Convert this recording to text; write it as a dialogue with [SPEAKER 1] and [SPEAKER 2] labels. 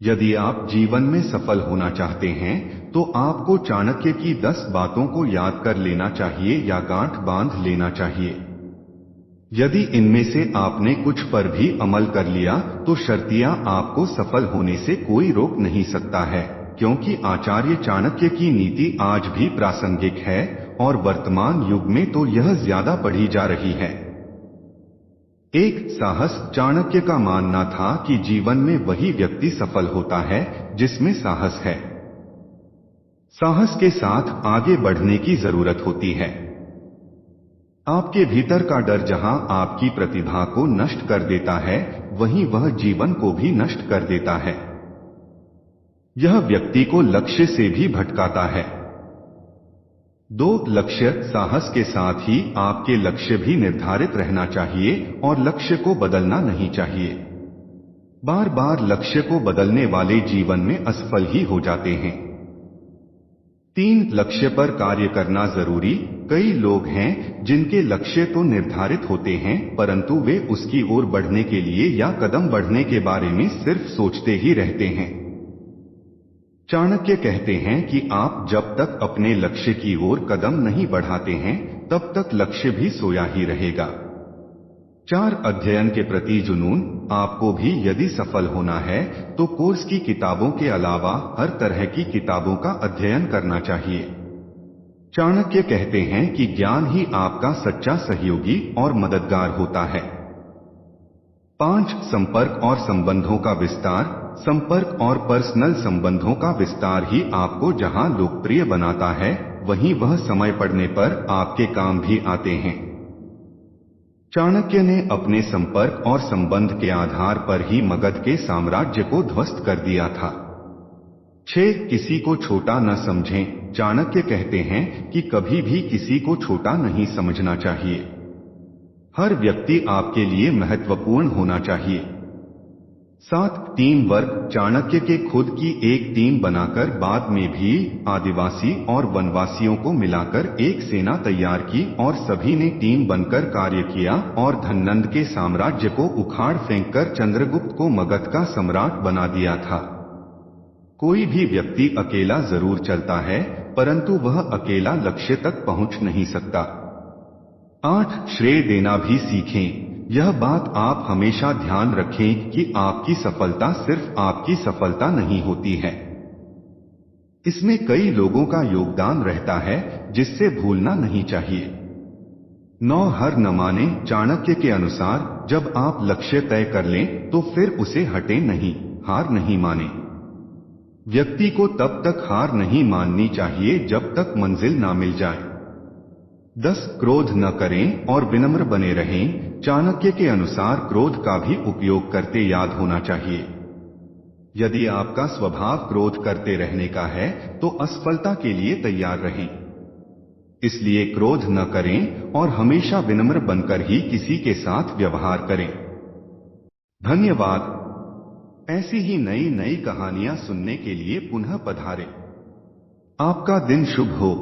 [SPEAKER 1] यदि आप जीवन में सफल होना चाहते हैं तो आपको चाणक्य की 10 बातों को याद कर लेना चाहिए या गांठ बांध लेना चाहिए। यदि इनमें से आपने कुछ पर भी अमल कर लिया तो शर्तियां आपको सफल होने से कोई रोक नहीं सकता है, क्योंकि आचार्य चाणक्य की नीति आज भी प्रासंगिक है और वर्तमान युग में तो यह ज्यादा पढ़ी जा रही है। एक साहस। चाणक्य का मानना था कि जीवन में वही व्यक्ति सफल होता है जिसमें साहस है। साहस के साथ आगे बढ़ने की जरूरत होती है। आपके भीतर का डर जहां आपकी प्रतिभा को नष्ट कर देता है, वहीं वह जीवन को भी नष्ट कर देता है। यह व्यक्ति को लक्ष्य से भी भटकाता है। दो लक्ष्य। साहस के साथ ही आपके लक्ष्य भी निर्धारित रहना चाहिए और लक्ष्य को बदलना नहीं चाहिए। बार बार लक्ष्य को बदलने वाले जीवन में असफल ही हो जाते हैं। तीन लक्ष्य पर कार्य करना जरूरी। कई लोग हैं जिनके लक्ष्य तो निर्धारित होते हैं, परंतु वे उसकी ओर बढ़ने के लिए या कदम बढ़ने के बारे में सिर्फ सोचते ही रहते हैं। चाणक्य कहते हैं कि आप जब तक अपने लक्ष्य की ओर कदम नहीं बढ़ाते हैं, तब तक लक्ष्य भी सोया ही रहेगा। चार अध्ययन के प्रति जुनून। आपको भी यदि सफल होना है तो कोर्स की किताबों के अलावा हर तरह की किताबों का अध्ययन करना चाहिए। चाणक्य कहते हैं कि ज्ञान ही आपका सच्चा सहयोगी और मददगार होता है। पांच संपर्क और संबंधों का विस्तार। संपर्क और पर्सनल संबंधों का विस्तार ही आपको जहां लोकप्रिय बनाता है, वहीं वह समय पड़ने पर आपके काम भी आते हैं। चाणक्य ने अपने संपर्क और संबंध के आधार पर ही मगध के साम्राज्य को ध्वस्त कर दिया था। 6 किसी को छोटा न समझें। चाणक्य कहते हैं कि कभी भी किसी को छोटा नहीं समझना चाहिए। हर व्यक्ति आपके लिए महत्वपूर्ण होना चाहिए। 7 टीम वर्क। चाणक्य के खुद की एक टीम बनाकर बाद में भी आदिवासी और वनवासियों को मिलाकर एक सेना तैयार की और सभी ने टीम बनकर कार्य किया और धननंद के साम्राज्य को उखाड़ फेंककर चंद्रगुप्त को मगध का सम्राट बना दिया था। कोई भी व्यक्ति अकेला जरूर चलता है, परंतु वह अकेला लक्ष्य तक पहुंच नहीं सकता। 8 श्रेय देना भी सीखें। यह बात आप हमेशा ध्यान रखें कि आपकी सफलता सिर्फ आपकी सफलता नहीं होती है। इसमें कई लोगों का योगदान रहता है, जिससे भूलना नहीं चाहिए। 9 हर न माने। चाणक्य के अनुसार जब आप लक्ष्य तय कर लें तो फिर उसे हटे नहीं, हार नहीं माने। व्यक्ति को तब तक हार नहीं माननी चाहिए जब तक मंजिल ना मिल जाए। 10 क्रोध न करें और विनम्र बने रहें। चाणक्य के अनुसार क्रोध का भी उपयोग करते याद होना चाहिए। यदि आपका स्वभाव क्रोध करते रहने का है तो असफलता के लिए तैयार रहें। इसलिए क्रोध न करें और हमेशा विनम्र बनकर ही किसी के साथ व्यवहार करें। धन्यवाद। ऐसी ही नई नई कहानियां सुनने के लिए पुनः पधारें। आपका दिन शुभ हो।